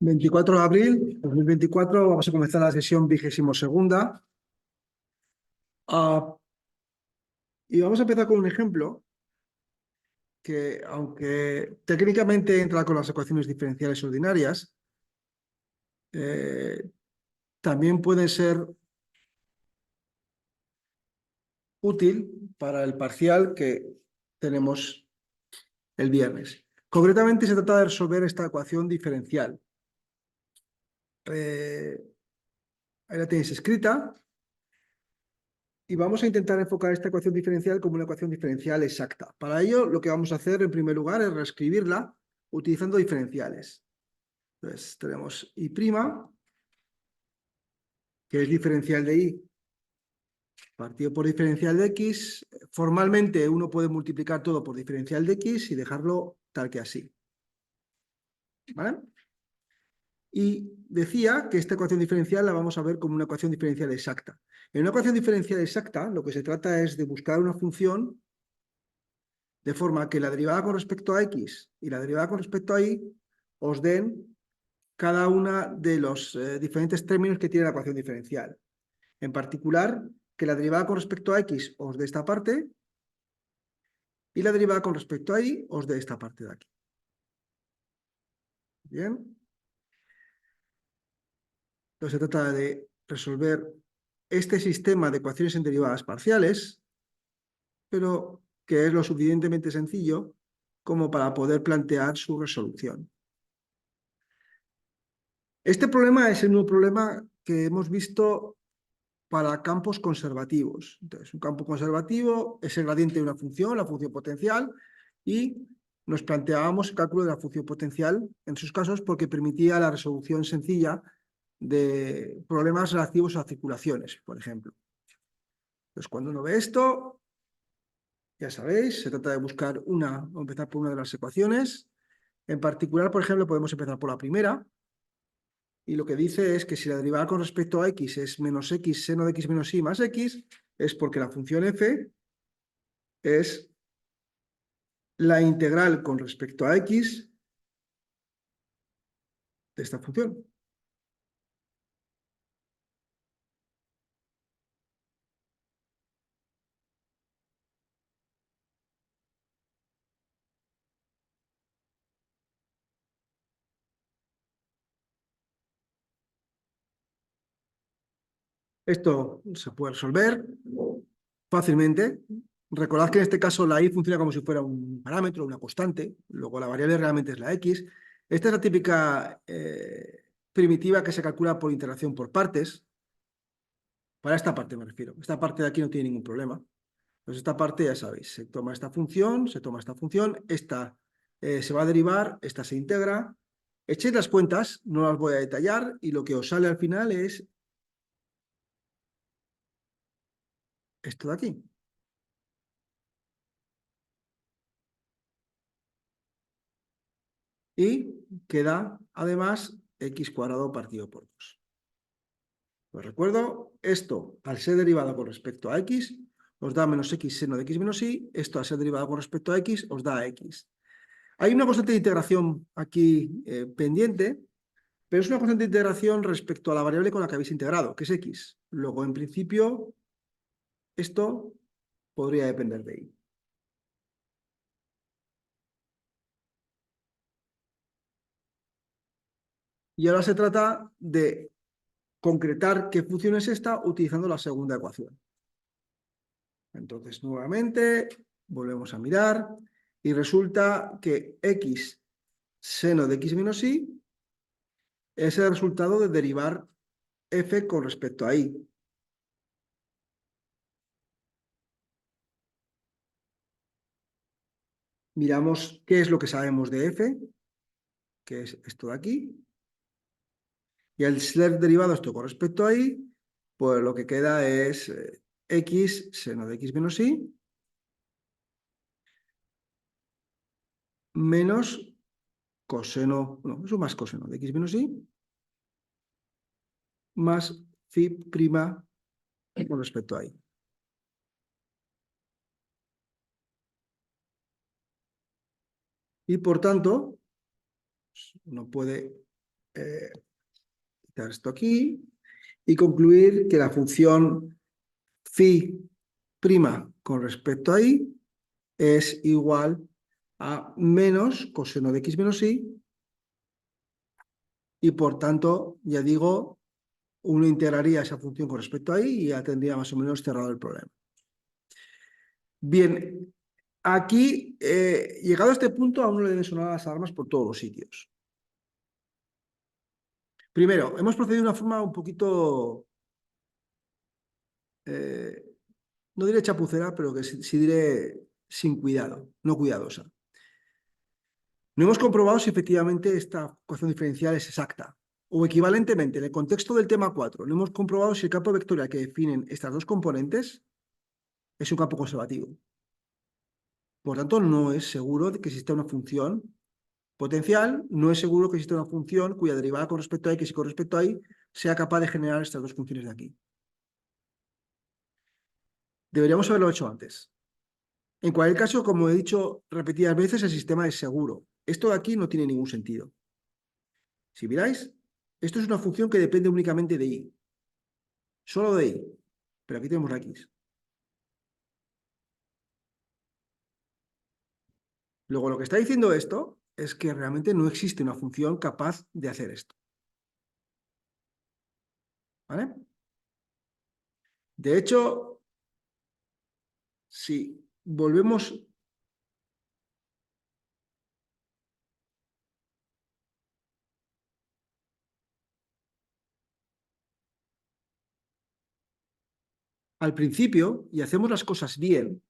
24 de abril 2024, vamos a comenzar la sesión 22ª. Y vamos a empezar con un ejemplo que, aunque técnicamente entra con las ecuaciones diferenciales ordinarias, también puede ser útil para el parcial que tenemos el viernes. Concretamente, se trata de resolver esta ecuación diferencial. Ahí la tenéis escrita. Y vamos a intentar enfocar esta ecuación diferencial como una ecuación diferencial exacta. Para ello, lo que vamos a hacer en primer lugar es reescribirla utilizando diferenciales. Entonces, tenemos y', que es diferencial de y partido por diferencial de x. Formalmente, uno puede multiplicar todo por diferencial de x y dejarlo tal que así. ¿Vale? Y decía que esta ecuación diferencial la vamos a ver como una ecuación diferencial exacta. En una ecuación diferencial exacta, lo que se trata es de buscar una función de forma que la derivada con respecto a x y la derivada con respecto a y os den cada una de los diferentes términos que tiene la ecuación diferencial. En particular, que la derivada con respecto a x os dé esta parte y la derivada con respecto a y os dé esta parte de aquí. Bien. Entonces se trata de resolver este sistema de ecuaciones en derivadas parciales, pero que es lo suficientemente sencillo como para poder plantear su resolución. Este problema es el mismo problema que hemos visto para campos conservativos. Entonces, un campo conservativo es el gradiente de una función, la función potencial, y nos planteábamos el cálculo de la función potencial en sus casos porque permitía la resolución sencilla de problemas relativos a circulaciones, por ejemplo. Entonces, cuando uno ve esto, ya sabéis, se trata de buscar vamos a empezar por una de las ecuaciones. En particular, por ejemplo, podemos empezar por la primera, y lo que dice es que si la derivada con respecto a x es menos x seno de x menos y más x, es porque la función f es la integral con respecto a x de esta función. Esto se puede resolver fácilmente. Recordad que en este caso la y funciona como si fuera un parámetro, una constante, luego la variable realmente es la x. Esta es la típica primitiva que se calcula por interacción por partes. Para esta parte me refiero. Esta parte de aquí no tiene ningún problema. Entonces esta parte ya sabéis, se toma esta función, esta se va a derivar, esta se integra. Echéis las cuentas, no las voy a detallar, y lo que os sale al final es esto de aquí. Y queda, además, x cuadrado partido por 2. Os recuerdo, esto, al ser derivado con respecto a x, os da menos x seno de x menos y, esto al ser derivado con respecto a x, os da x. Hay una constante de integración aquí pendiente, pero es una constante de integración respecto a la variable con la que habéis integrado, que es x. Luego, en principio, esto podría depender de y. Y ahora se trata de concretar qué función es esta utilizando la segunda ecuación. Entonces, nuevamente, volvemos a mirar y resulta que x seno de x menos y es el resultado de derivar f con respecto a y. Miramos qué es lo que sabemos de f, que es esto de aquí, y al ser derivado esto con respecto a y, pues lo que queda es x seno de x menos y menos coseno, no, eso más coseno de x menos y más phi prima con respecto a y. Y por tanto, uno puede quitar esto aquí y concluir que la función phi prima con respecto a y es igual a menos coseno de x menos y, y por tanto, ya digo, uno integraría esa función con respecto a y y ya tendría más o menos cerrado el problema. Bien, aquí, llegado a este punto, a uno le deben sonar las alarmas por todos los sitios. Primero, hemos procedido de una forma un poquito, no diré chapucera, pero que sí diré sin cuidado, no cuidadosa. No hemos comprobado si efectivamente esta ecuación diferencial es exacta. O equivalentemente, en el contexto del tema 4, no hemos comprobado si el campo vectorial que definen estas dos componentes es un campo conservativo. Por tanto, no es seguro de que exista una función potencial, no es seguro que exista una función cuya derivada con respecto a x y con respecto a y sea capaz de generar estas dos funciones de aquí. Deberíamos haberlo hecho antes. En cualquier caso, como he dicho repetidas veces, el sistema es seguro. Esto de aquí no tiene ningún sentido. Si miráis, esto es una función que depende únicamente de y. Solo de y. Pero aquí tenemos la x. Luego, lo que está diciendo esto es que realmente no existe una función capaz de hacer esto. ¿Vale? De hecho, si volvemos al principio y hacemos las cosas bien,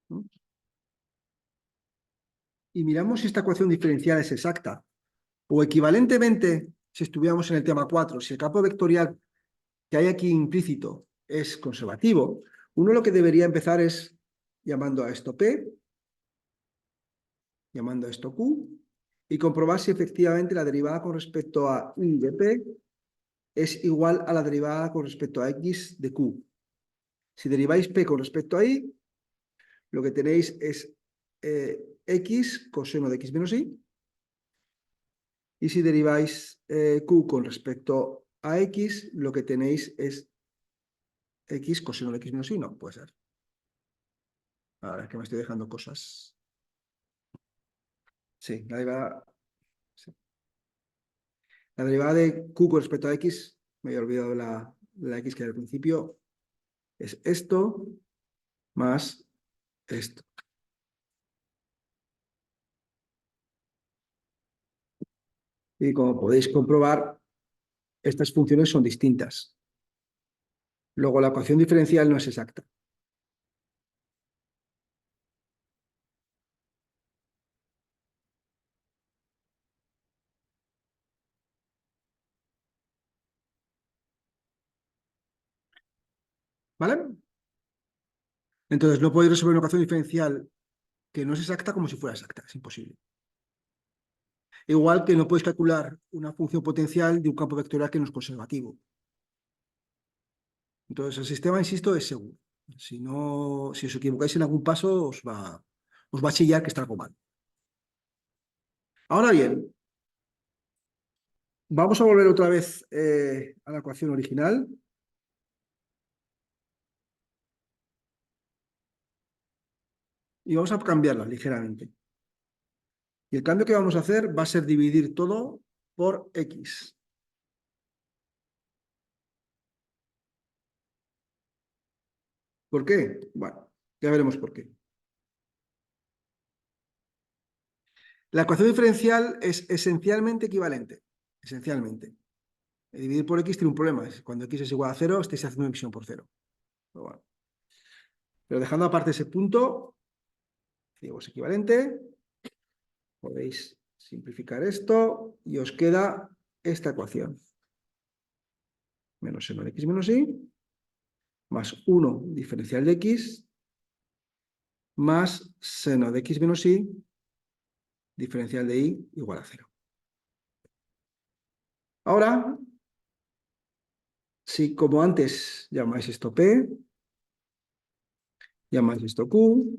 ¿no? Y miramos si esta ecuación diferencial es exacta, o equivalentemente, si estuviéramos en el tema 4, si el campo vectorial que hay aquí implícito es conservativo, uno lo que debería empezar es llamando a esto P, llamando a esto Q, y comprobar si efectivamente la derivada con respecto a y de P es igual a la derivada con respecto a x de Q. Si deriváis P con respecto a y, lo que tenéis es x coseno de x menos y, y si deriváis q con respecto a x, lo que tenéis es x coseno de x menos y. No, puede ser. Ahora es que me estoy dejando cosas. Sí, sí. La derivada de q con respecto a x, me había olvidado la x que era al principio, es esto más esto. Y como podéis comprobar, estas funciones son distintas. Luego, la ecuación diferencial no es exacta. ¿Vale? Entonces, no podéis resolver una ecuación diferencial que no es exacta como si fuera exacta. Es imposible. Igual que no podéis calcular una función potencial de un campo vectorial que no es conservativo. Entonces, el sistema, insisto, es seguro. Si os equivocáis en algún paso, os va a chillar que está algo mal. Ahora bien, vamos a volver otra vez a la ecuación original. Y vamos a cambiarla ligeramente. Y el cambio que vamos a hacer va a ser dividir todo por x. ¿Por qué? Bueno, ya veremos por qué. La ecuación diferencial es esencialmente equivalente. Esencialmente. Dividir por x tiene un problema. Cuando x es igual a 0, estáis haciendo división por 0. Pero, bueno. Pero dejando aparte ese punto, digo, es equivalente. Podéis simplificar esto y os queda esta ecuación. Menos seno de x menos y, más 1 diferencial de x, más seno de x menos y, diferencial de y igual a 0. Ahora, si como antes llamáis esto P, llamáis esto Q,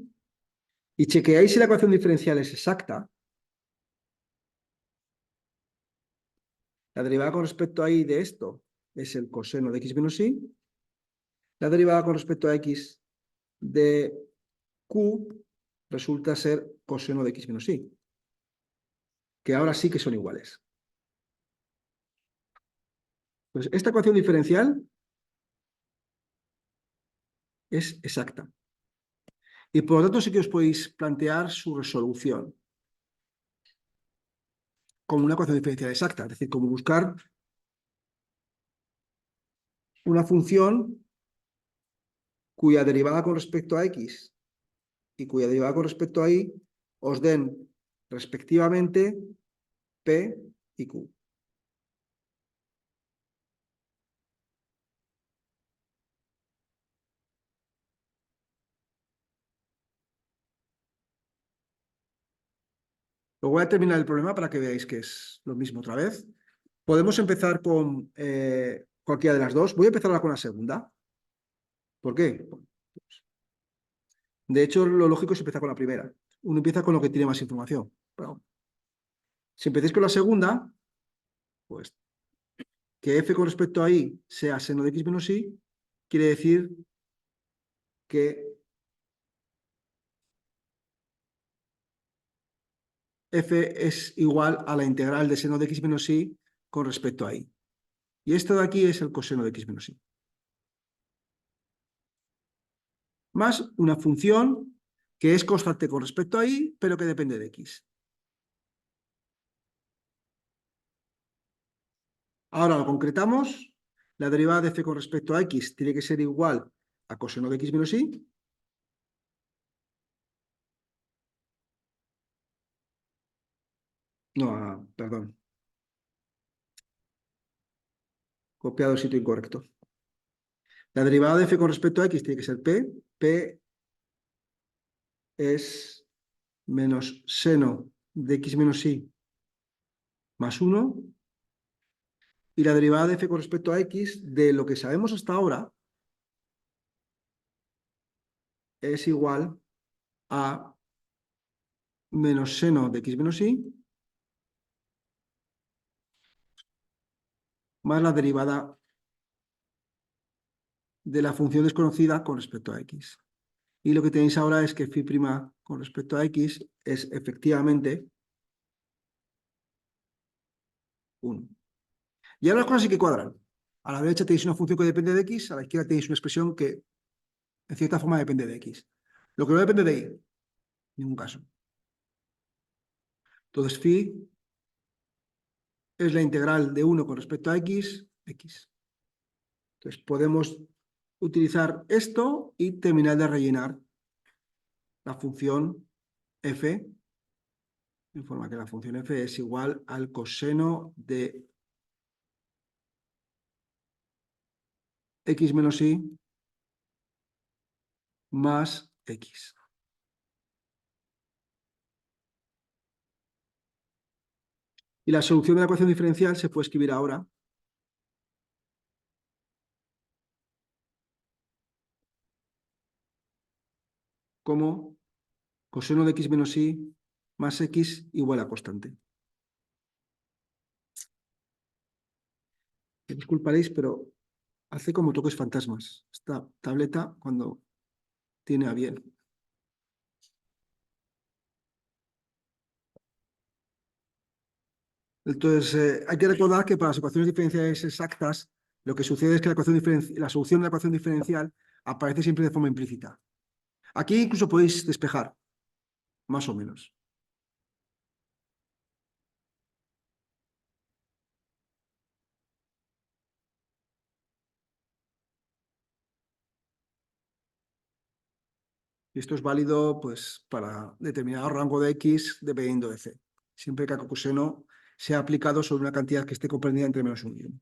y chequeáis si la ecuación diferencial es exacta. La derivada con respecto a y de esto es el coseno de x menos y. La derivada con respecto a x de q resulta ser coseno de x menos y, que ahora sí que son iguales. Pues esta ecuación diferencial es exacta. Y por lo tanto sí que os podéis plantear su resolución como una ecuación diferencial exacta, es decir, como buscar una función cuya derivada con respecto a x y cuya derivada con respecto a y os den respectivamente p y q. Lo voy a terminar el problema para que veáis que es lo mismo otra vez. Podemos empezar con cualquiera de las dos. Voy a empezar ahora con la segunda. ¿Por qué? De hecho, lo lógico es empezar con la primera. Uno empieza con lo que tiene más información. Pero, si empecéis con la segunda, pues que f con respecto a y sea seno de x menos y, quiere decir que f es igual a la integral de seno de x menos y con respecto a y. Y esto de aquí es el coseno de x menos y. Más una función que es constante con respecto a y, pero que depende de x. Ahora lo concretamos. La derivada de f con respecto a x tiene que ser igual a coseno de x menos y. No, perdón. Copiado el sitio incorrecto. La derivada de f con respecto a x tiene que ser p. P es menos seno de x menos y más 1. Y la derivada de f con respecto a x de lo que sabemos hasta ahora es igual a menos seno de x menos y más la derivada de la función desconocida con respecto a x. Y lo que tenéis ahora es que phi' con respecto a x es efectivamente 1. Y ahora las cosas sí que cuadran. A la derecha tenéis una función que depende de x, a la izquierda tenéis una expresión que en cierta forma depende de x. Lo que no depende de y, en ningún caso. Entonces phi es la integral de 1 con respecto a x, x. Entonces podemos utilizar esto y terminar de rellenar la función f, de forma que la función f es igual al coseno de x menos y más x. Y la solución de la ecuación diferencial se puede escribir ahora como coseno de x menos y más x igual a constante. Me disculparéis, pero hace como toques fantasmas esta tableta cuando tiene a bien. Entonces, hay que recordar que para las ecuaciones diferenciales exactas, lo que sucede es que la solución de la ecuación diferencial aparece siempre de forma implícita. Aquí incluso podéis despejar, más o menos. Y esto es válido pues, para determinado rango de x dependiendo de c. Siempre que el coseno sea aplicado sobre una cantidad que esté comprendida entre menos 1 y 1.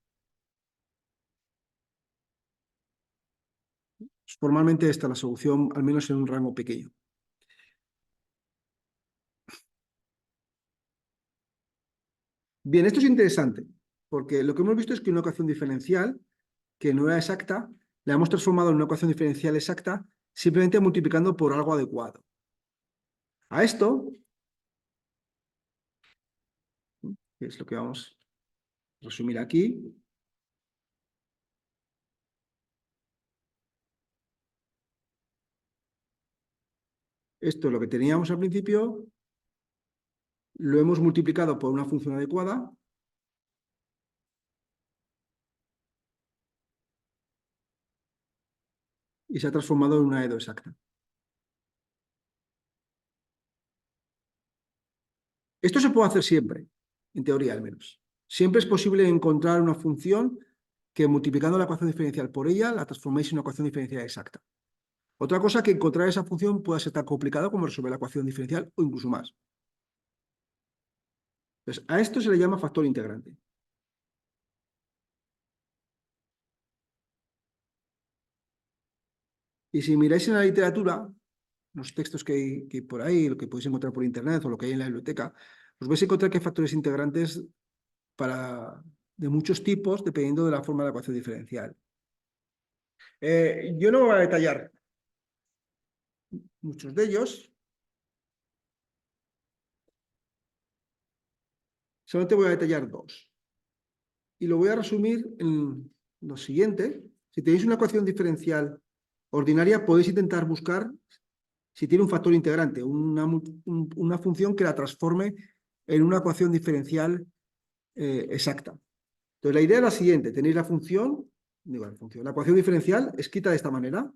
Formalmente esta es la solución, al menos en un rango pequeño. Bien, esto es interesante, porque lo que hemos visto es que una ecuación diferencial, que no era exacta, la hemos transformado en una ecuación diferencial exacta simplemente multiplicando por algo adecuado. A esto, que es lo que vamos a resumir aquí, esto es lo que teníamos al principio, lo hemos multiplicado por una función adecuada y se ha transformado en una EDO exacta. Esto se puede hacer siempre, en teoría al menos. Siempre es posible encontrar una función que multiplicando la ecuación diferencial por ella la transforméis en una ecuación diferencial exacta. Otra cosa que encontrar esa función pueda ser tan complicado como resolver la ecuación diferencial o incluso más. Entonces, a esto se le llama factor integrante. Y si miráis en la literatura, los textos que hay por ahí, lo que podéis encontrar por internet o lo que hay en la biblioteca, os vais a encontrar que hay factores integrantes de muchos tipos dependiendo de la forma de la ecuación diferencial. Yo no voy a detallar muchos de ellos, solamente voy a detallar dos. Y lo voy a resumir en lo siguiente. Si tenéis una ecuación diferencial ordinaria, podéis intentar buscar si tiene un factor integrante, una función que la transforme en una ecuación diferencial exacta. Entonces, la idea es la siguiente. Tenéis la función, la ecuación diferencial escrita de esta manera.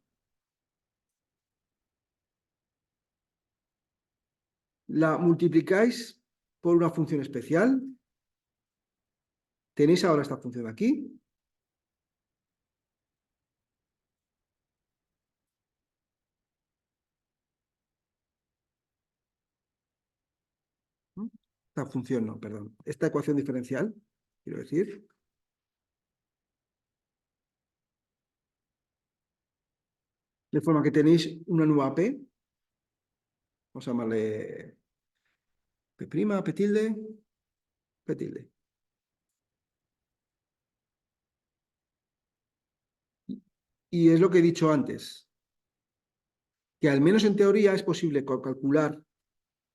La multiplicáis por una función especial. Tenéis ahora esta función aquí. Esta función no, perdón. Esta ecuación diferencial, quiero decir. De forma que tenéis una nueva P. Vamos a llamarle P', P tilde, P tilde. Y es lo que he dicho antes, que al menos en teoría es posible calcular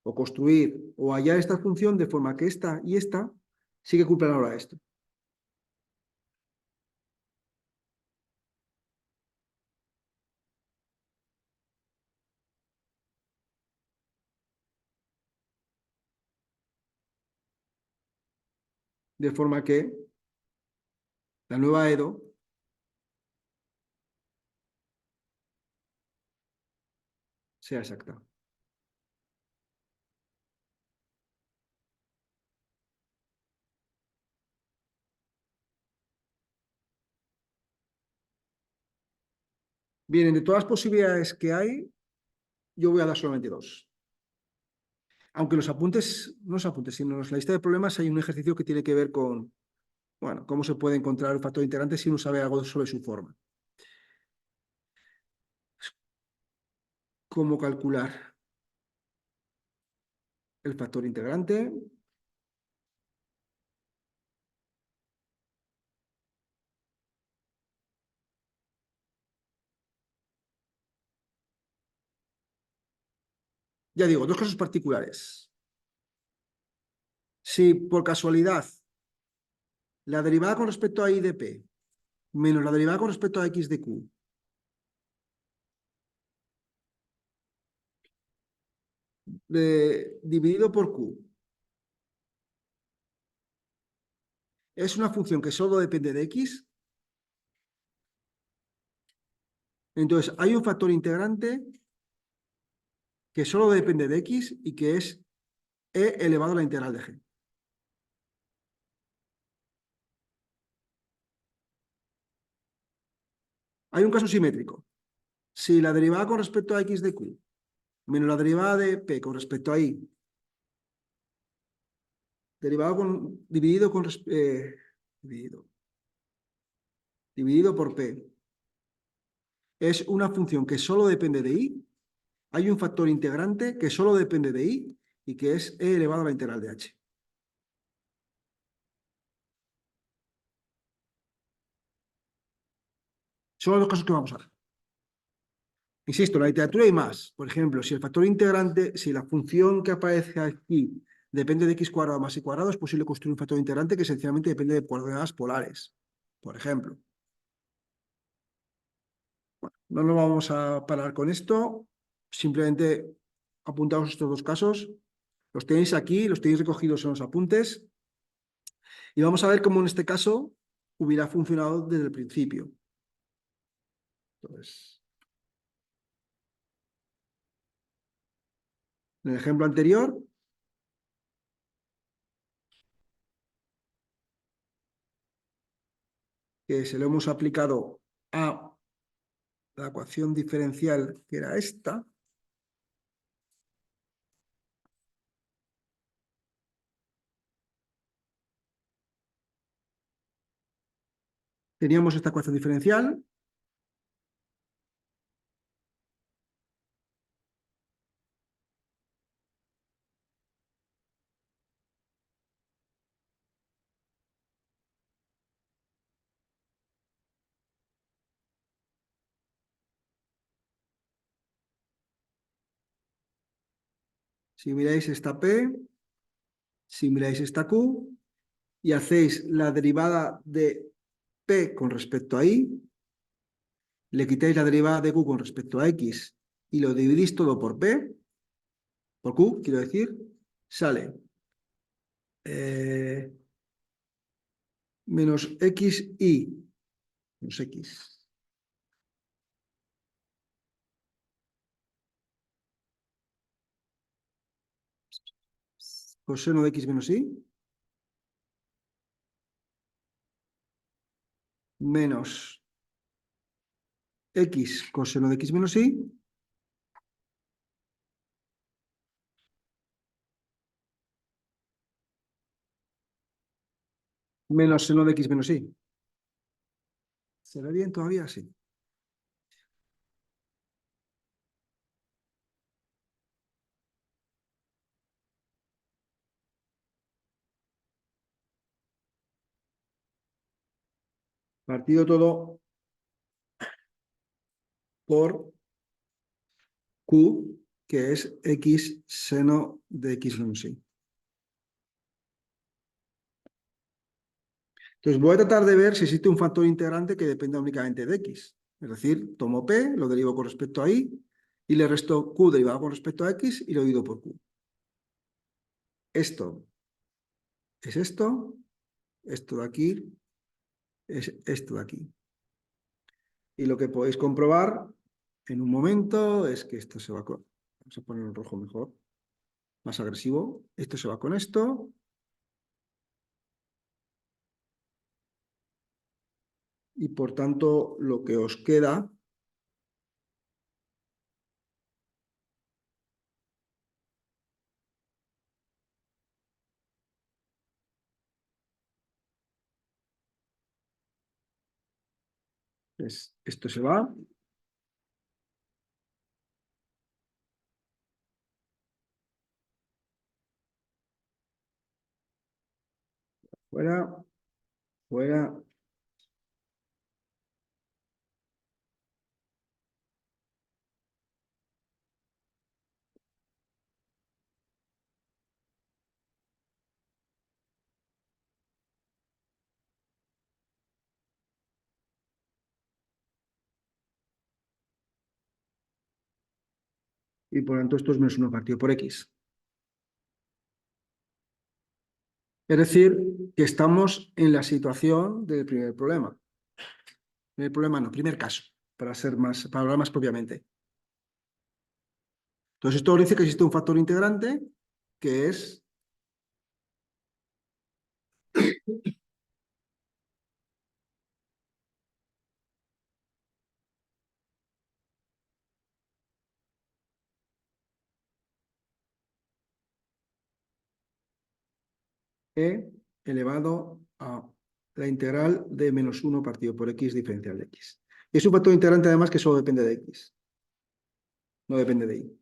o construir o hallar esta función de forma que esta y esta sí que cumplan ahora esto. De forma que la nueva EDO sea exacta. Bien, de todas las posibilidades que hay, yo voy a dar solamente dos. Aunque los apuntes, no los apuntes, sino en la lista de problemas hay un ejercicio que tiene que ver con, bueno, cómo se puede encontrar el factor integrante si uno sabe algo sobre su forma. Cómo calcular el factor integrante. Ya digo, dos casos particulares. Si por casualidad la derivada con respecto a y de p menos la derivada con respecto a x de q dividido por q es una función que solo depende de x, entonces hay un factor integrante que solo depende de x y que es e elevado a la integral de g. Hay un caso simétrico. Si la derivada con respecto a x de q menos la derivada de p con respecto a y dividido por p es una función que solo depende de y, hay un factor integrante que solo depende de y que es e elevado a la integral de h. Son los dos casos que vamos a ver. Insisto, en la literatura hay más. Por ejemplo, si el factor integrante, si la función que aparece aquí depende de x cuadrado más y cuadrado, es posible construir un factor integrante que esencialmente depende de coordenadas polares, por ejemplo. Bueno, no nos vamos a parar con esto, simplemente apuntaos estos dos casos. Los tenéis aquí, los tenéis recogidos en los apuntes, y vamos a ver cómo en este caso hubiera funcionado desde el principio. Entonces, en el ejemplo anterior, que se lo hemos aplicado a la ecuación diferencial, que era esta, teníamos esta ecuación diferencial, si miráis esta P, si miráis esta Q, y hacéis la derivada de P con respecto a I, le quitáis la derivada de Q con respecto a X y lo dividís todo por P, por Q, quiero decir, sale menos XI, menos X, coseno de X menos Y, menos X coseno de X menos Y, menos seno de X menos Y. ¿Se ve bien todavía? Sí. Partido todo por Q, que es X seno de X menos Y. Entonces voy a tratar de ver si existe un factor integrante que dependa únicamente de X. Es decir, tomo P, lo derivo con respecto a Y, y le resto Q derivado con respecto a X y lo divido por Q. Esto es esto de aquí es esto de aquí. Y lo que podéis comprobar en un momento es que esto se va con... Vamos a poner un rojo mejor, más agresivo. Esto se va con esto. Y por tanto, lo que os queda es esto se va. Fuera, fuera. Y por tanto, esto es menos 1 partido por X. Es decir, que estamos en la situación del primer problema. Primer problema no, primer caso, para hablar más propiamente. Entonces, esto dice que existe un factor integrante que es E elevado a la integral de menos 1 partido por X diferencial de X. Es un factor integrante además que solo depende de X, no depende de Y.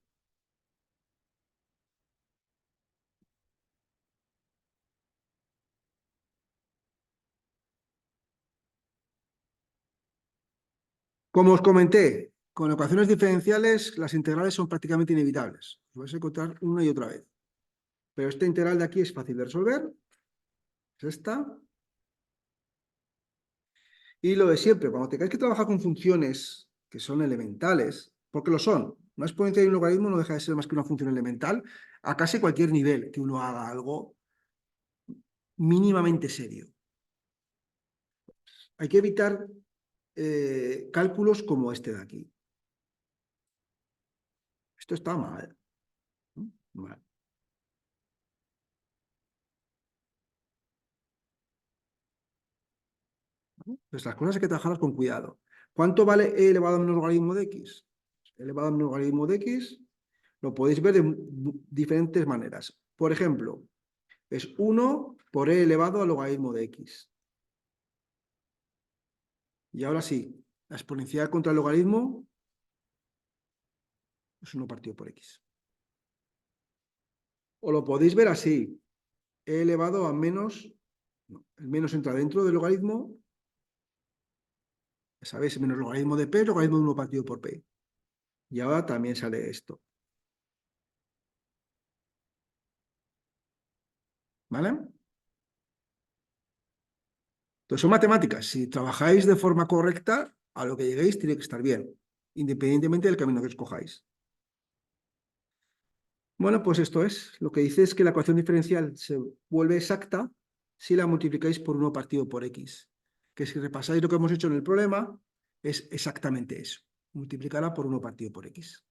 Como os comenté, Con ecuaciones diferenciales, las integrales son prácticamente inevitables. Lo vais a encontrar una y otra vez. Pero esta integral de aquí es fácil de resolver. Es esta. Y lo de siempre, cuando tengáis que trabajar con funciones que son elementales, porque lo son, una exponencial y un logaritmo no deja de ser más que una función elemental a casi cualquier nivel que uno haga algo mínimamente serio. Hay que evitar cálculos como este de aquí. Esto está mal. ¿No? Mal. Pues las cosas hay que trabajarlas con cuidado. ¿Cuánto vale e elevado a menos logaritmo de x? E elevado a menos logaritmo de x lo podéis ver de diferentes maneras. Por ejemplo, es 1 por e elevado al logaritmo de x. Y ahora sí, la exponencial contra el logaritmo es 1 partido por x. O lo podéis ver así, e elevado a menos, no, el menos entra dentro del logaritmo, ya sabéis, menos logaritmo de p, logaritmo de 1 partido por p. Y ahora también sale esto. ¿Vale? Entonces son matemáticas. Si trabajáis de forma correcta, a lo que lleguéis tiene que estar bien, independientemente del camino que escojáis. Bueno, pues esto es. Lo que dice es que la ecuación diferencial se vuelve exacta si la multiplicáis por 1 partido por x. Que si repasáis lo que hemos hecho en el problema, es exactamente eso. Multiplicarla por 1 partido por x.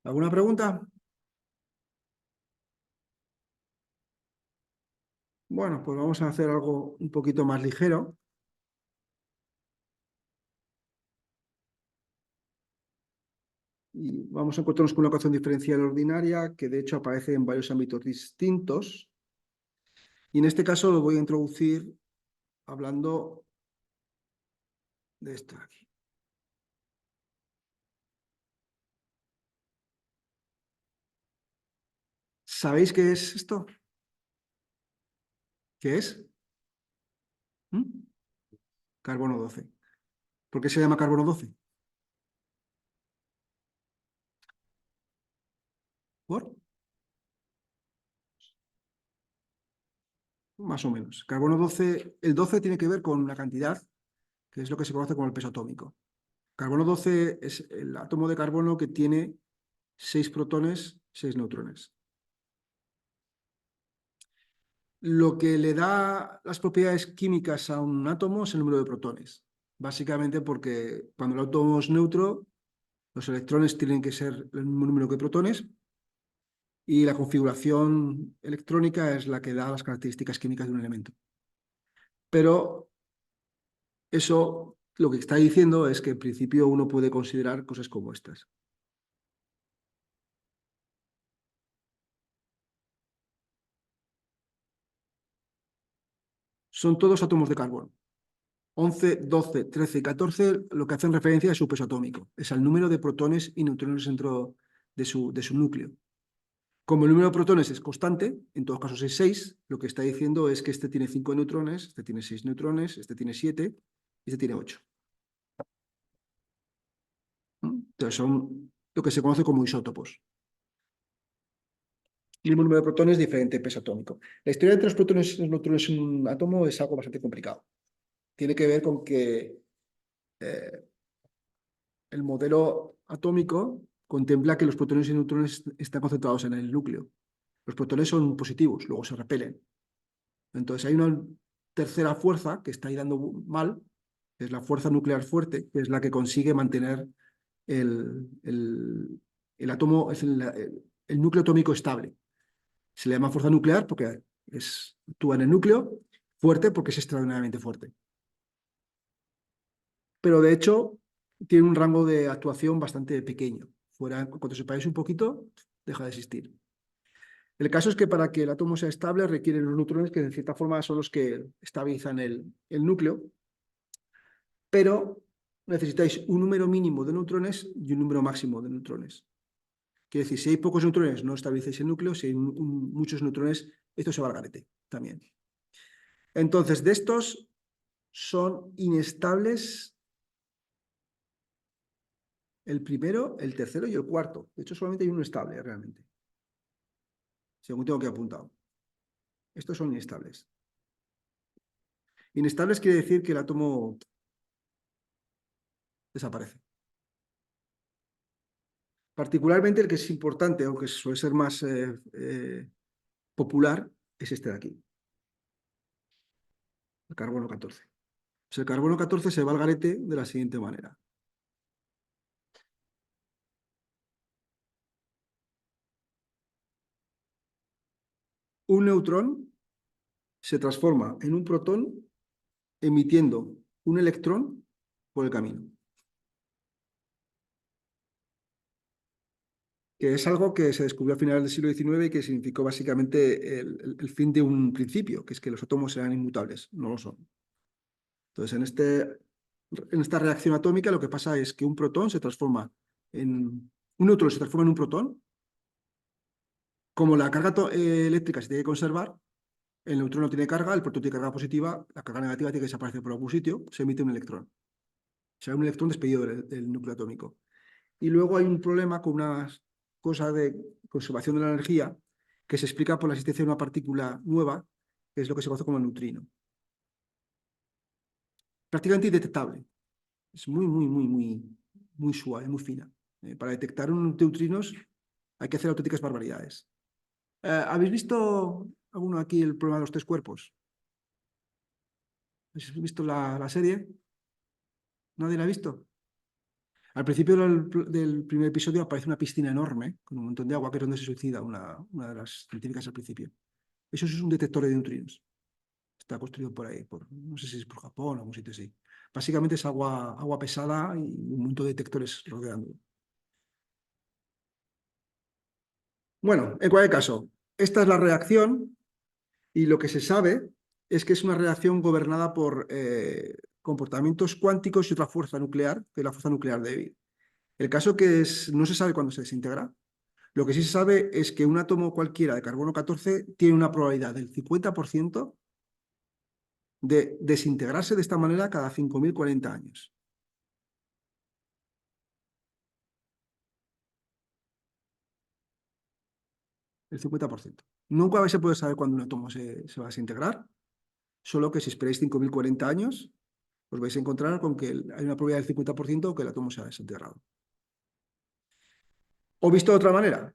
¿Alguna pregunta? Bueno, pues vamos a hacer algo un poquito más ligero. Y vamos a encontrarnos con una ecuación diferencial ordinaria que de hecho aparece en varios ámbitos distintos. Y en este caso lo voy a introducir hablando de esto de aquí. ¿Sabéis qué es esto? ¿Qué es? ¿Mm? Carbono 12. ¿Por qué se llama carbono 12? ¿Por? Más o menos. Carbono 12, el 12 tiene que ver con una cantidad, que es lo que se conoce como el peso atómico. Carbono 12 es el átomo de carbono que tiene 6 protones, 6 neutrones. Lo que le da las propiedades químicas a un átomo es el número de protones. Básicamente porque cuando el átomo es neutro, los electrones tienen que ser el mismo número que protones y la configuración electrónica es la que da las características químicas de un elemento. Pero eso lo que está diciendo es que en principio uno puede considerar cosas como estas. Son todos átomos de carbono. 11, 12, 13 y 14 lo que hacen referencia es su peso atómico, es al número de protones y neutrones dentro de su núcleo. Como el número de protones es constante, en todos casos es 6, lo que está diciendo es que este tiene 5 neutrones, este tiene 6 neutrones, este tiene 7 y este tiene 8. Entonces son lo que se conoce como isótopos. Y el número de protones es diferente peso atómico. La historia entre los protones y los neutrones en un átomo es algo bastante complicado. Tiene que ver con que eh, el modelo atómico contempla que los protones y neutrones están concentrados en el núcleo. Los protones son positivos, luego se repelen. Entonces hay una tercera fuerza que está ahí dando mal, que es la fuerza nuclear fuerte, que es la que consigue mantener el átomo, el núcleo atómico estable. Se le llama fuerza nuclear porque actúa en el núcleo, fuerte porque es extraordinariamente fuerte. Pero de hecho tiene un rango de actuación bastante pequeño. Fuera, cuando sepáis un poquito, deja de existir. El caso es que para que el átomo sea estable requiere los neutrones que de cierta forma son los que estabilizan el núcleo, pero necesitáis un número mínimo de neutrones y un número máximo de neutrones. Quiere decir, si hay pocos neutrones, no estabilizáis el núcleo, si hay muchos neutrones, esto se va al garete también. Entonces, de estos son inestables el primero, el tercero y el cuarto. De hecho, solamente hay uno estable realmente, según tengo que apuntado. Estos son inestables. Inestables quiere decir que el átomo desaparece. Particularmente el que es importante, aunque suele ser más popular, es este de aquí, el carbono 14. Pues el carbono 14 se va al garete de la siguiente manera. Un neutrón se transforma en un protón emitiendo un electrón por el camino, que es algo que se descubrió a finales del siglo XIX y que significó básicamente el fin de un principio, que es que los átomos eran inmutables, no lo son. Entonces, en esta reacción atómica lo que pasa es que un protón se transforma un neutrón se transforma en un protón. Como la carga eléctrica se tiene que conservar, el neutrón no tiene carga, el protón tiene carga positiva, la carga negativa tiene que desaparecer por algún sitio, se emite un electrón. O sea, un electrón despedido del núcleo atómico. Y luego hay un problema con una cosa de conservación de la energía que se explica por la existencia de una partícula nueva, que es lo que se conoce como el neutrino. Prácticamente indetectable. Es muy suave, muy fina. Para detectar un neutrinos hay que hacer auténticas barbaridades. ¿Habéis visto alguno aquí el problema de los tres cuerpos? ¿Habéis visto la serie? ¿Nadie la ha visto? Al principio del primer episodio aparece una piscina enorme con un montón de agua, que es donde se suicida una de las científicas al principio. Eso es un detector de neutrinos. Está construido por ahí, no sé si es por Japón o algún sitio así. Básicamente es agua pesada y un montón de detectores rodeando. Bueno, en cualquier caso, esta es la reacción y lo que se sabe es que es una reacción gobernada por comportamientos cuánticos y otra fuerza nuclear, que es la fuerza nuclear débil. El caso que no se sabe cuándo se desintegra. Lo que sí se sabe es que un átomo cualquiera de carbono 14 tiene una probabilidad del 50% de desintegrarse de esta manera cada 5.040 años. El 50%. Nunca vais a poder saber cuándo un átomo se va a desintegrar, solo que si esperáis 5.040 años, os vais a encontrar con que hay una probabilidad del 50% que el átomo se ha desintegrado. O visto de otra manera,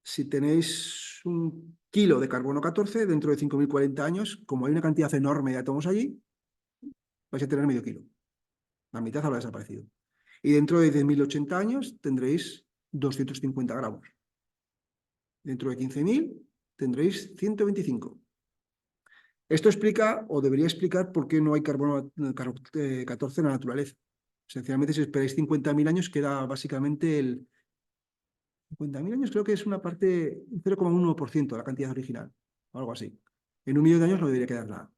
si tenéis un kilo de carbono 14, dentro de 5.040 años, como hay una cantidad enorme de átomos allí, vais a tener medio kilo. La mitad habrá desaparecido. Y dentro de 10.080 años tendréis 250 gramos. Dentro de 15.000 tendréis 125. Esto explica, o debería explicar, por qué no hay carbono 14 en la naturaleza. Sencillamente, si esperáis 50.000 años, queda básicamente 50.000 años creo que es una parte, 0,1% de la cantidad original, o algo así. En 1 millón de años no debería quedar nada.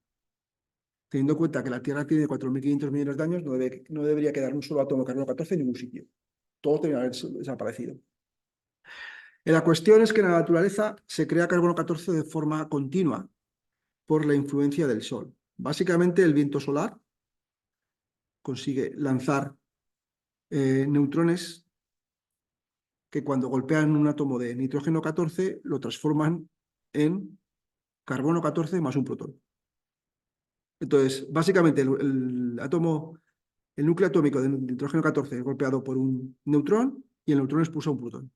Teniendo en cuenta que la Tierra tiene 4.500 millones de años, no debería quedar un solo átomo de carbono 14 en ningún sitio. Todo debería haber desaparecido. La cuestión es que en la naturaleza se crea carbono 14 de forma continua por la influencia del Sol. Básicamente el viento solar consigue lanzar neutrones que cuando golpean un átomo de nitrógeno 14 lo transforman en carbono 14 más un protón. Entonces, básicamente el núcleo atómico de nitrógeno 14 es golpeado por un neutrón y el neutrón expulsa un protón.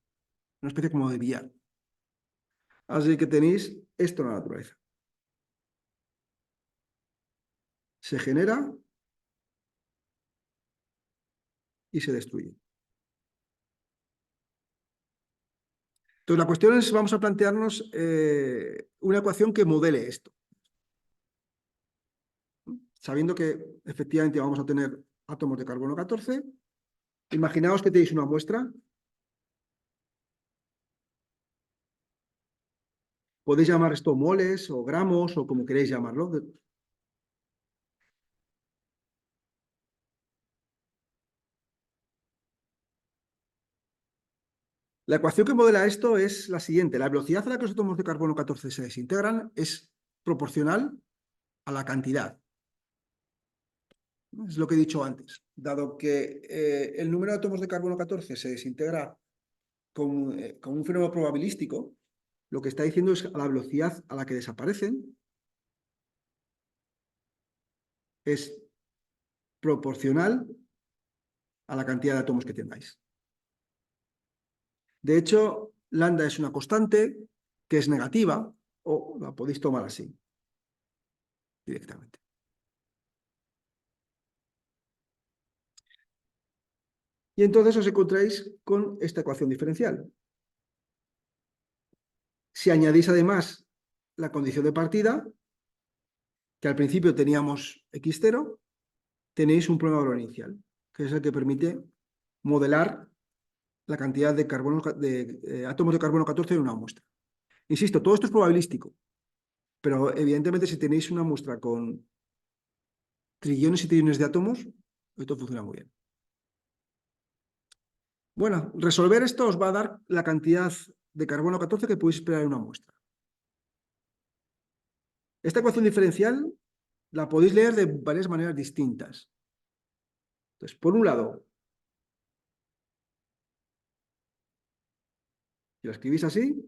Una especie como de billar. Así que tenéis esto en la naturaleza. Se genera y se destruye. Entonces, la cuestión es, vamos a plantearnos una ecuación que modele esto. Sabiendo que efectivamente vamos a tener átomos de carbono 14, imaginaos que tenéis una muestra. Podéis llamar esto moles o gramos o como queréis llamarlo. La ecuación que modela esto es la siguiente. La velocidad a la que los átomos de carbono 14 se desintegran es proporcional a la cantidad. Es lo que he dicho antes. Dado que el número de átomos de carbono 14 se desintegra con un fenómeno probabilístico, lo que está diciendo es a la velocidad a la que desaparecen es proporcional a la cantidad de átomos que tengáis. De hecho, lambda es una constante que es negativa, o la podéis tomar así, directamente. Y entonces os encontráis con esta ecuación diferencial. Si añadís además la condición de partida, que al principio teníamos x0, tenéis un problema de valor inicial, que es el que permite modelar la cantidad de, átomos de carbono 14 en una muestra. Insisto, todo esto es probabilístico, pero evidentemente si tenéis una muestra con trillones y trillones de átomos, esto funciona muy bien. Bueno, resolver esto os va a dar la cantidad de carbono 14 que podéis esperar en una muestra. Esta ecuación diferencial la podéis leer de varias maneras distintas. Entonces, por un lado, si la escribís así,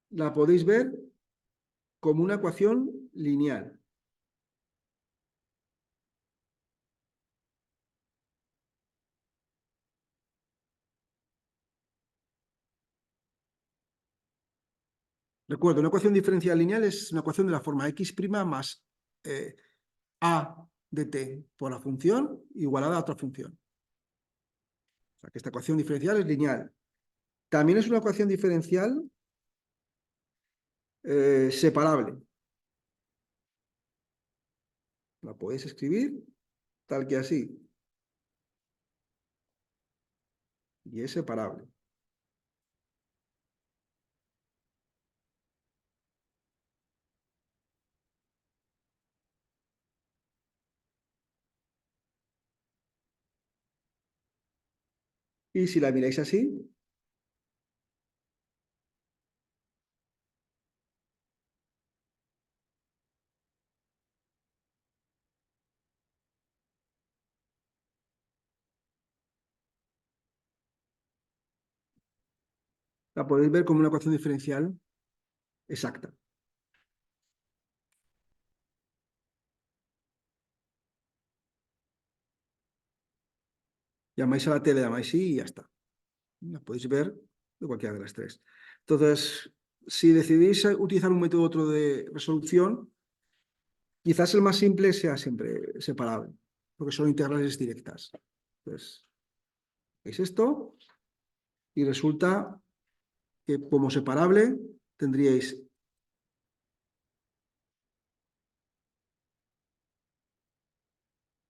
la podéis ver como una ecuación lineal. Recuerdo, una ecuación diferencial lineal es una ecuación de la forma x' más a de t por la función igualada a otra función. O sea que esta ecuación diferencial es lineal. También es una ecuación diferencial separable. La podéis escribir tal que así. Y es separable. Y si la miráis así, la podéis ver como una ecuación diferencial exacta. Llamáis a la t, le llamáis sí y ya está. La podéis ver de cualquiera de las tres. Entonces, si decidís utilizar un método u otro de resolución, quizás el más simple sea siempre separable, porque son integrales directas. Entonces, veis esto y resulta que como separable tendríais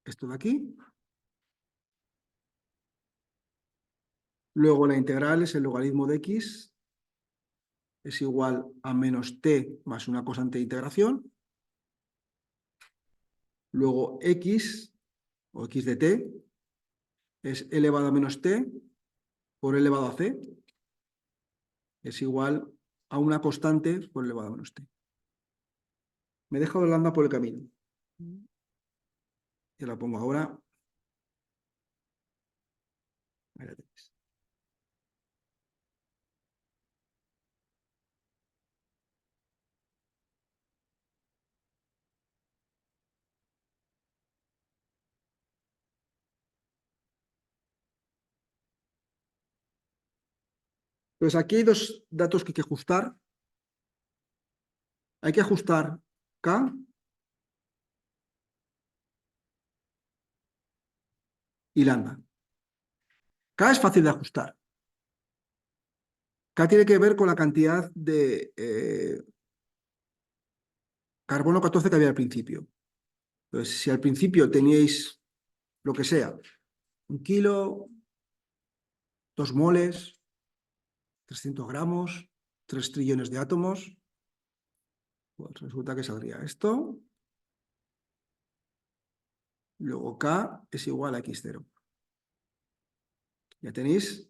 esto de aquí. Luego la integral es el logaritmo de x es igual a menos t más una constante de integración. Luego x, o x de t, es elevado a menos t por elevado a c. Es igual a una constante por elevado a menos t. Me he dejado el lambda por el camino. Y la pongo ahora. Ahí la tenéis. Pues aquí hay dos datos que hay que ajustar. Hay que ajustar K y lambda. K es fácil de ajustar. K tiene que ver con la cantidad de carbono 14 que había al principio. Entonces, si al principio teníais lo que sea, 1 kilo, 2 moles, 300 gramos, 3 trillones de átomos, pues resulta que saldría esto. Luego K es igual a x0. Ya tenéis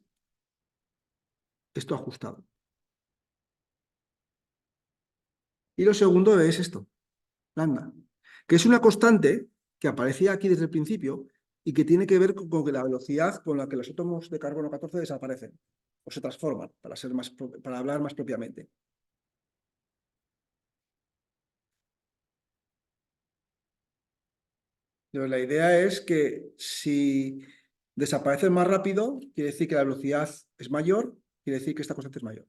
esto ajustado. Y lo segundo es esto, lambda, que es una constante que aparecía aquí desde el principio y que tiene que ver con que la velocidad con la que los átomos de carbono 14 desaparecen o se transforman, para hablar más propiamente. Entonces, la idea es que si desaparecen más rápido, quiere decir que la velocidad es mayor, quiere decir que esta constante es mayor.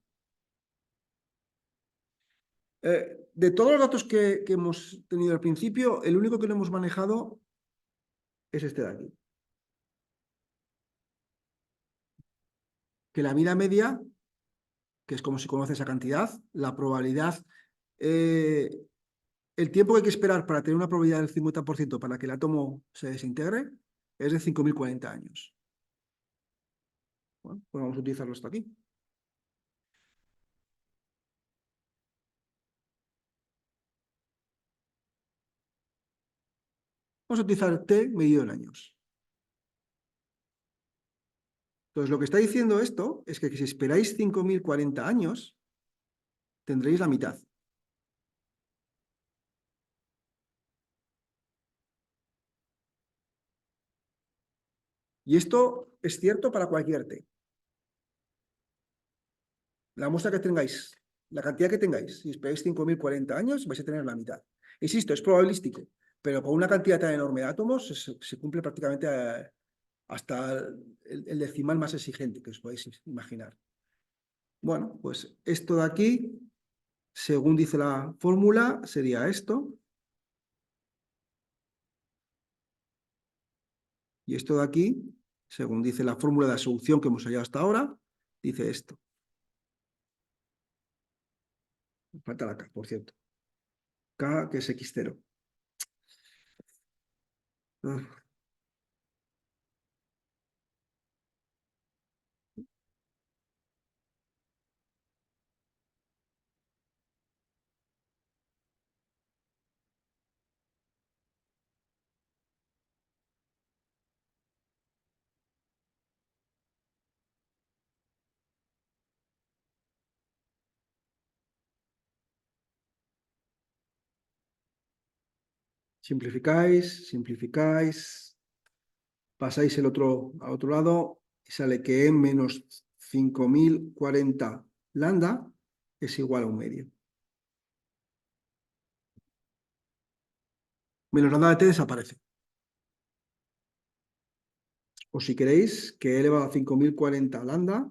De todos los datos que hemos tenido al principio, el único que no hemos manejado es este de aquí. Que la vida media, que es como se conoce esa cantidad, la probabilidad, el tiempo que hay que esperar para tener una probabilidad del 50% para que el átomo se desintegre es de 5.040 años. Bueno, pues vamos a utilizarlo hasta aquí. Vamos a utilizar T medido en años. Entonces, lo que está diciendo esto es que si esperáis 5.040 años, tendréis la mitad. Y esto es cierto para cualquier T. La muestra que tengáis, la cantidad que tengáis, si esperáis 5.040 años, vais a tener la mitad. Insisto, es probabilístico, pero con una cantidad tan enorme de átomos se cumple prácticamente hasta el decimal más exigente que os podéis imaginar. Bueno, pues esto de aquí, según dice la fórmula, sería esto. Y esto de aquí, según dice la fórmula de la solución que hemos hallado hasta ahora, dice esto. Falta la K, por cierto. K, que es X0. Ah, simplificáis, simplificáis, pasáis al otro lado y sale que E menos 5.040 lambda es igual a un medio. Menos lambda de T desaparece. O si queréis, que E elevado a 5.040 lambda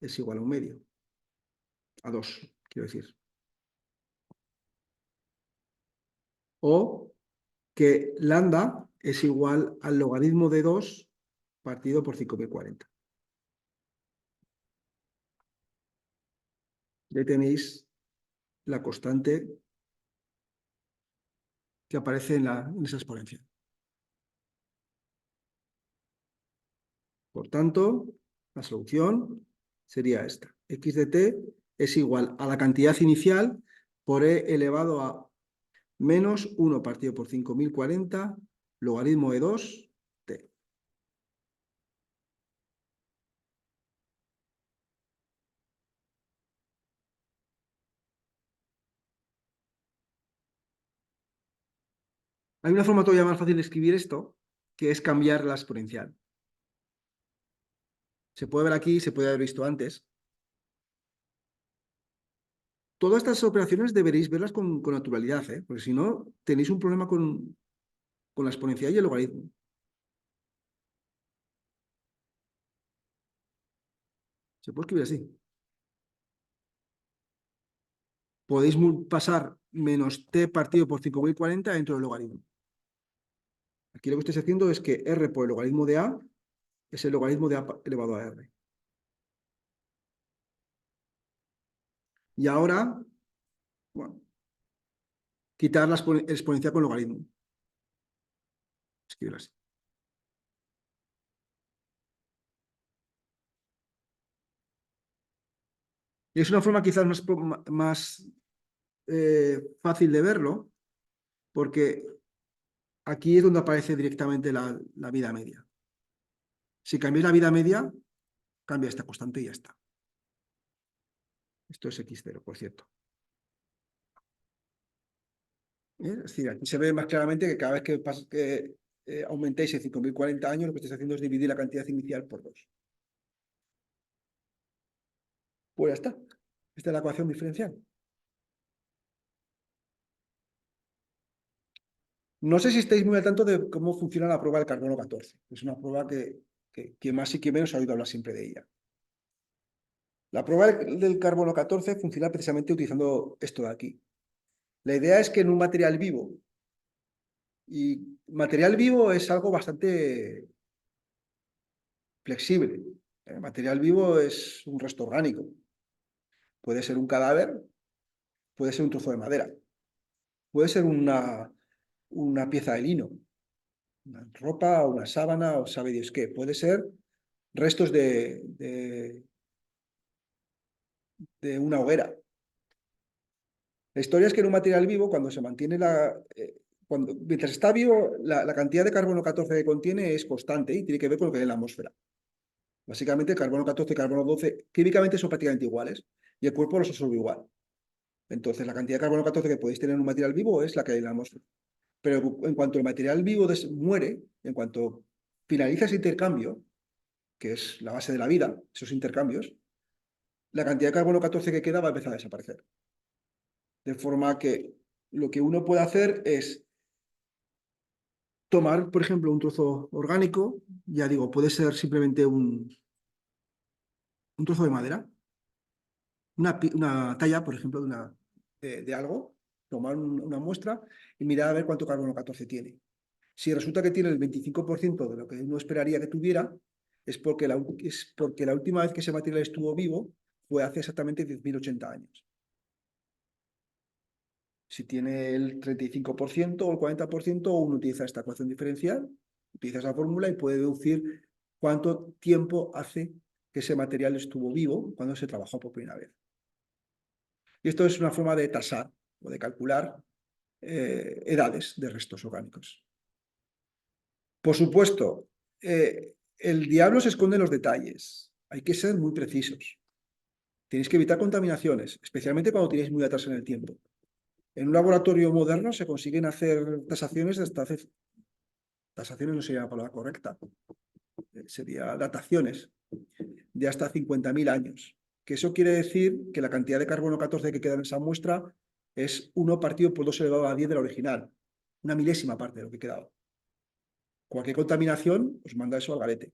es igual a un medio. A 2, quiero decir. O que lambda es igual al logaritmo de 2 partido por 5.040. Ya tenéis la constante que aparece en esa exponencia. Por tanto, la solución sería esta. X de t es igual a la cantidad inicial por e elevado a menos 1 partido por 5.040 logaritmo de 2 t. Hay una forma todavía más fácil de escribir esto, que es cambiar la exponencial. Se puede ver aquí, se puede haber visto antes. Todas estas operaciones deberéis verlas con naturalidad, porque si no, tenéis un problema con la exponencial y el logaritmo. Se puede escribir así. Podéis pasar menos t partido por 5.040 dentro del logaritmo. Aquí lo que estáis haciendo es que r por el logaritmo de a es el logaritmo de a elevado a r. Y ahora, bueno, quitar la exponencial con logaritmo. Escribirlo así. Y es una forma quizás más fácil de verlo, porque aquí es donde aparece directamente la vida media. Si cambiáis la vida media, cambia esta constante y ya está. Esto es x0, por cierto. Es decir, aquí se ve más claramente que cada vez que aumentéis en 5040 años, lo que estáis haciendo es dividir la cantidad inicial por 2. Pues ya está. Esta es la ecuación diferencial. No sé si estáis muy al tanto de cómo funciona la prueba del carbono 14. Es una prueba que más y que menos ha oído hablar siempre de ella. La prueba del carbono 14 funciona precisamente utilizando esto de aquí. La idea es que en un material vivo, y material vivo es algo bastante flexible. El material vivo es un resto orgánico. Puede ser un cadáver, puede ser un trozo de madera, puede ser una pieza de lino, una ropa, una sábana, o sabe Dios qué. Puede ser restos de una hoguera. La historia es que en un material vivo, cuando se mantiene mientras está vivo, la cantidad de carbono 14 que contiene es constante y tiene que ver con lo que hay en la atmósfera. Básicamente, carbono 14 y carbono 12 químicamente son prácticamente iguales y el cuerpo los absorbe igual. Entonces, la cantidad de carbono 14 que podéis tener en un material vivo es la que hay en la atmósfera. Pero en cuanto el material vivo muere, en cuanto finaliza ese intercambio, que es la base de la vida, esos intercambios, la cantidad de carbono 14 que queda va a empezar a desaparecer. De forma que lo que uno puede hacer es tomar, por ejemplo, un trozo orgánico, ya digo, puede ser simplemente un trozo de madera, una talla, por ejemplo, de algo, tomar una muestra y mirar a ver cuánto carbono 14 tiene. Si resulta que tiene el 25% de lo que uno esperaría que tuviera, es porque la última vez que ese material estuvo vivo fue hace exactamente 10.080 años. Si tiene el 35% o el 40%, uno utiliza esta ecuación diferencial, utiliza esa fórmula y puede deducir cuánto tiempo hace que ese material estuvo vivo cuando se trabajó por primera vez. Y esto es una forma de tasar o de calcular edades de restos orgánicos. Por supuesto, el diablo se esconde en los detalles. Hay que ser muy precisos. Tenéis que evitar contaminaciones, especialmente cuando tenéis muy atrás en el tiempo. En un laboratorio moderno se consiguen hacer tasaciones de hasta hace... Tasaciones no sería la palabra correcta. Sería dataciones de hasta 50.000 años. Que eso quiere decir que la cantidad de carbono 14 que queda en esa muestra es 1 partido por 2 elevado a 10 de la original. Una milésima parte de lo que quedaba. Cualquier contaminación os manda eso al garete.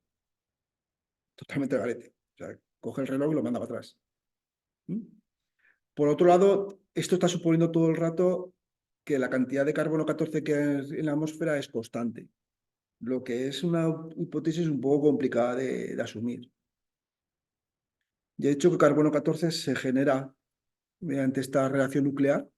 Totalmente al garete. O sea, coge el reloj y lo manda para atrás. Por otro lado, esto está suponiendo todo el rato que la cantidad de carbono 14 que hay en la atmósfera es constante, lo que es una hipótesis un poco complicada de asumir. De hecho, que carbono 14 se genera mediante esta reacción nuclear,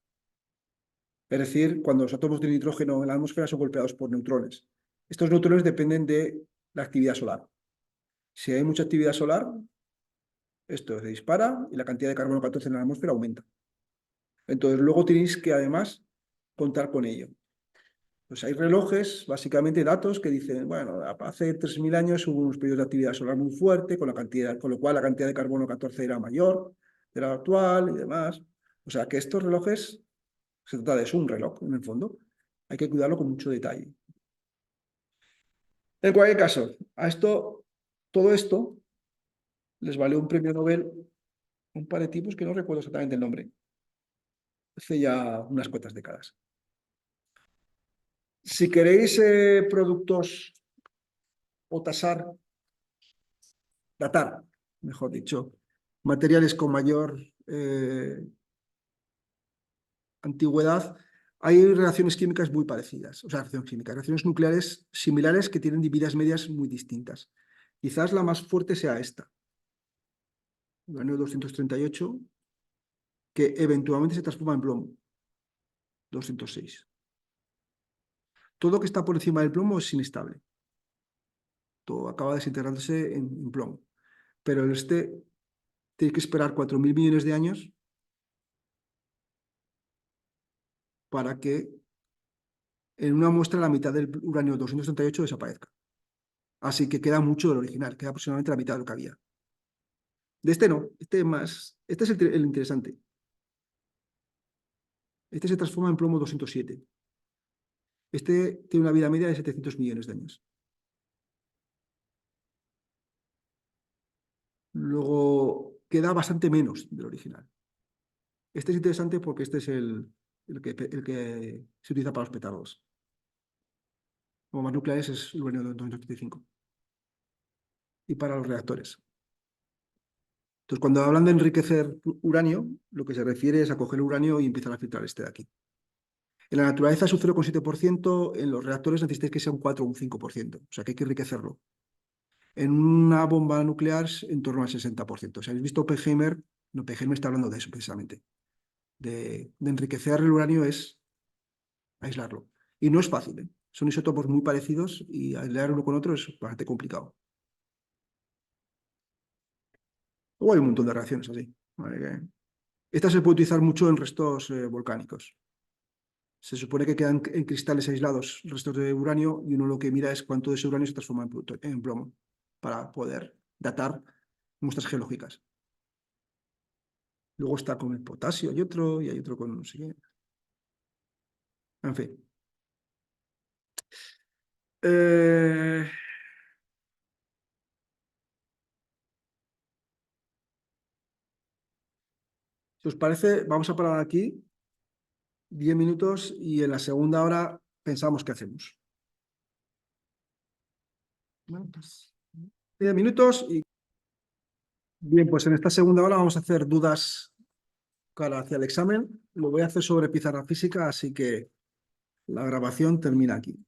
es decir, cuando los átomos de nitrógeno en la atmósfera son golpeados por neutrones. Estos neutrones dependen de la actividad solar. Si hay mucha actividad solar, esto se dispara y la cantidad de carbono 14 en la atmósfera aumenta. Entonces, luego tenéis que además contar con ello. Pues hay relojes, básicamente datos que dicen, bueno, hace 3.000 años hubo unos periodos de actividad solar muy fuerte, con lo cual la cantidad de carbono 14 era mayor de la actual y demás. O sea que estos relojes, se trata de eso, un reloj en el fondo. Hay que cuidarlo con mucho detalle. En cualquier caso, todo esto les valió un premio Nobel, un par de tipos que no recuerdo exactamente el nombre, hace ya unas cuantas décadas. Si queréis productos o datar, mejor dicho, materiales con mayor antigüedad, hay reacciones químicas muy parecidas, o sea, reacciones nucleares similares que tienen vidas medias muy distintas. Quizás la más fuerte sea esta, uranio 238, que eventualmente se transforma en plomo, 206. Todo lo que está por encima del plomo es inestable. Todo acaba desintegrándose en plomo. Pero tiene que esperar 4.000 millones de años para que en una muestra la mitad del uranio 238 desaparezca. Así que queda mucho del original, queda aproximadamente la mitad de lo que había. De este no, este es el interesante. Este se transforma en plomo 207. Este tiene una vida media de 700 millones de años. Luego queda bastante menos del original. Este es interesante porque este es el que se utiliza para los petardos. Como más nucleares es el uranio 235. Y para los reactores. Entonces, cuando hablan de enriquecer uranio, lo que se refiere es a coger el uranio y empezar a filtrar este de aquí. En la naturaleza es un 0,7%, en los reactores necesitáis que sea un 4 o un 5%, o sea que hay que enriquecerlo. En una bomba nuclear en torno al 60%. Si habéis visto Oppenheimer, no, Oppenheimer está hablando de eso precisamente. De enriquecer el uranio es aislarlo. Y no es fácil, ¿eh? Son isótopos muy parecidos y aislar uno con otro es bastante complicado. Luego hay un montón de reacciones así. ¿Vale? Esta se puede utilizar mucho en restos volcánicos. Se supone que quedan en cristales aislados restos de uranio y uno lo que mira es cuánto de ese uranio se transforma en plomo para poder datar muestras geológicas. Luego está con el potasio y hay otro con no sé qué. En fin. Eh, si os parece, vamos a parar aquí 10 minutos y en la segunda hora pensamos qué hacemos. Bueno, pues, 10 minutos y bien, pues en esta segunda hora vamos a hacer dudas cara hacia el examen. Lo voy a hacer sobre pizarra física, así que la grabación termina aquí.